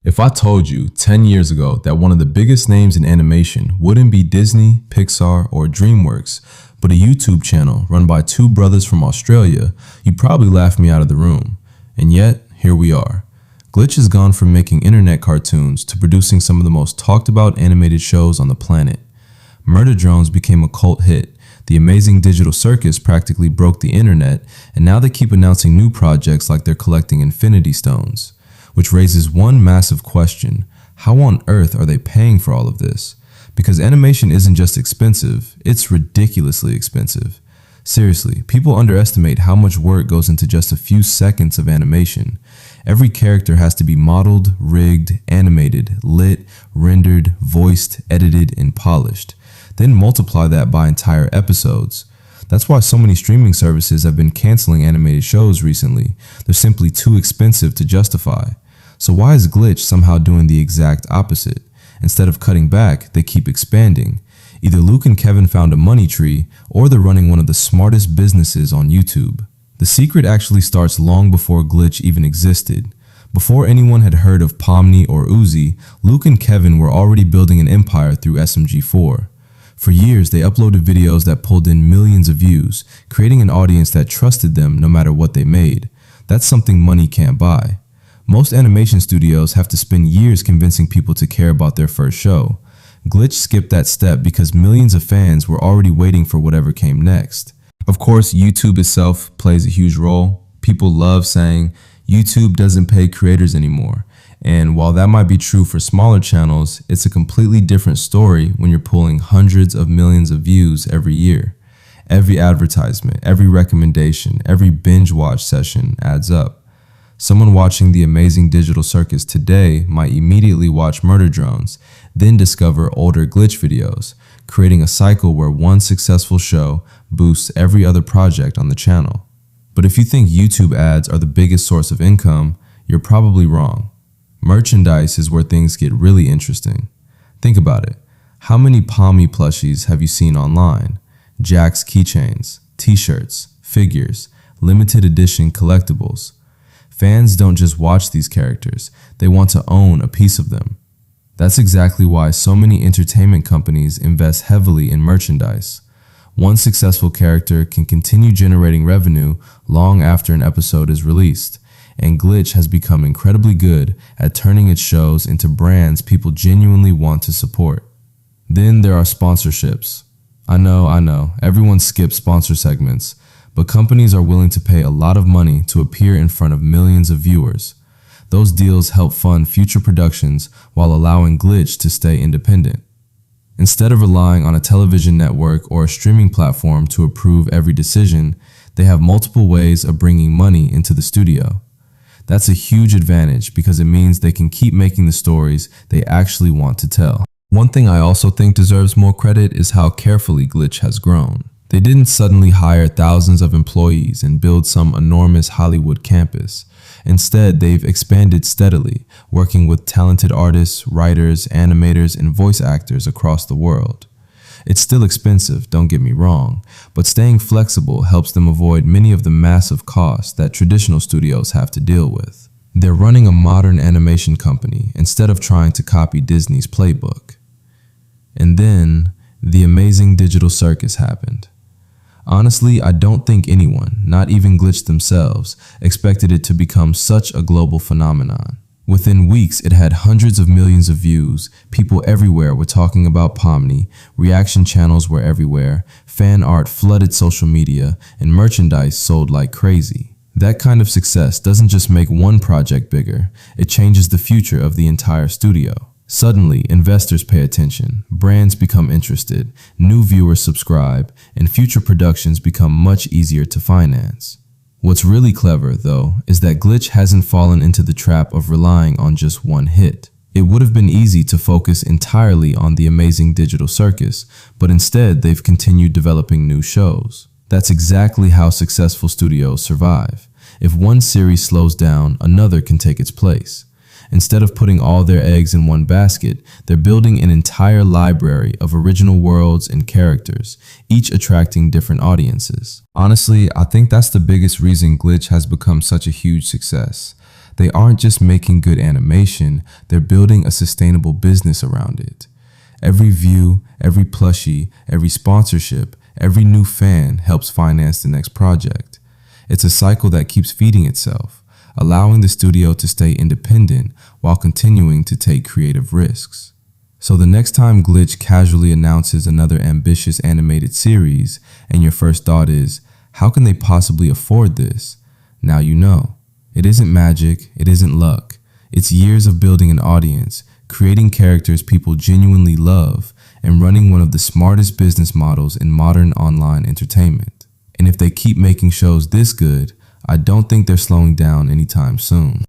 If I told you 10 years ago that one of the biggest names in animation wouldn't be Disney, Pixar, or DreamWorks, but a YouTube channel run by two brothers from Australia, you'd probably laugh me out of the room. And yet, here we are. Glitch has gone from making internet cartoons to producing some of the most talked about animated shows on the planet. Murder Drones became a cult hit. The Amazing Digital Circus practically broke the internet, and now they keep announcing new projects like they're collecting Infinity Stones. Which raises one massive question: how on earth are they paying for all of this? Because animation isn't just expensive, it's ridiculously expensive. Seriously, people underestimate how much work goes into just a few seconds of animation. Every character has to be modeled, rigged, animated, lit, rendered, voiced, edited, and polished. Then multiply that by entire episodes. That's why so many streaming services have been canceling animated shows recently. They're simply too expensive to justify. So why is Glitch somehow doing the exact opposite? Instead of cutting back, they keep expanding. Either Luke and Kevin found a money tree, or they're running one of the smartest businesses on YouTube. The secret actually starts long before Glitch even existed. Before anyone had heard of Pomni or Uzi, Luke and Kevin were already building an empire through SMG4. For years, they uploaded videos that pulled in millions of views, creating an audience that trusted them no matter what they made. That's something money can't buy. Most animation studios have to spend years convincing people to care about their first show. Glitch skipped that step because millions of fans were already waiting for whatever came next. Of course, YouTube itself plays a huge role. People love saying YouTube doesn't pay creators anymore. And while that might be true for smaller channels, it's a completely different story when you're pulling hundreds of millions of views every year. Every advertisement, every recommendation, every binge watch session adds up. Someone watching The Amazing Digital Circus today might immediately watch Murder Drones, then discover older Glitch videos, creating a cycle where one successful show boosts every other project on the channel. But if you think YouTube ads are the biggest source of income, you're probably wrong. Merchandise is where things get really interesting. Think about it. How many Pomni plushies have you seen online? Jax keychains, t-shirts, figures, limited edition collectibles. Fans don't just watch these characters, they want to own a piece of them. That's exactly why so many entertainment companies invest heavily in merchandise. One successful character can continue generating revenue long after an episode is released, and Glitch has become incredibly good at turning its shows into brands people genuinely want to support. Then there are sponsorships. I know, everyone skips sponsor segments, but companies are willing to pay a lot of money to appear in front of millions of viewers. Those deals help fund future productions while allowing Glitch to stay independent. Instead of relying on a television network or a streaming platform to approve every decision, they have multiple ways of bringing money into the studio. That's a huge advantage because it means they can keep making the stories they actually want to tell. One thing I also think deserves more credit is how carefully Glitch has grown. They didn't suddenly hire thousands of employees and build some enormous Hollywood campus. Instead, they've expanded steadily, working with talented artists, writers, animators, and voice actors across the world. It's still expensive, don't get me wrong, but staying flexible helps them avoid many of the massive costs that traditional studios have to deal with. They're running a modern animation company instead of trying to copy Disney's playbook. And then, The Amazing Digital Circus happened. Honestly, I don't think anyone, not even Glitch themselves, expected it to become such a global phenomenon. Within weeks, it had hundreds of millions of views, people everywhere were talking about Pomni, reaction channels were everywhere, fan art flooded social media, and merchandise sold like crazy. That kind of success doesn't just make one project bigger, it changes the future of the entire studio. Suddenly, investors pay attention, brands become interested, new viewers subscribe, and future productions become much easier to finance. What's really clever, though, is that Glitch hasn't fallen into the trap of relying on just one hit. It would have been easy to focus entirely on The Amazing Digital Circus, but instead they've continued developing new shows. That's exactly how successful studios survive. If one series slows down, another can take its place. Instead of putting all their eggs in one basket, they're building an entire library of original worlds and characters, each attracting different audiences. Honestly, I think that's the biggest reason Glitch has become such a huge success. They aren't just making good animation, they're building a sustainable business around it. Every view, every plushie, every sponsorship, every new fan helps finance the next project. It's a cycle that keeps feeding itself, allowing the studio to stay independent while continuing to take creative risks. So the next time Glitch casually announces another ambitious animated series and your first thought is, how can they possibly afford this? Now you know. It isn't magic, it isn't luck. It's years of building an audience, creating characters people genuinely love, and running one of the smartest business models in modern online entertainment. And if they keep making shows this good, I don't think they're slowing down anytime soon.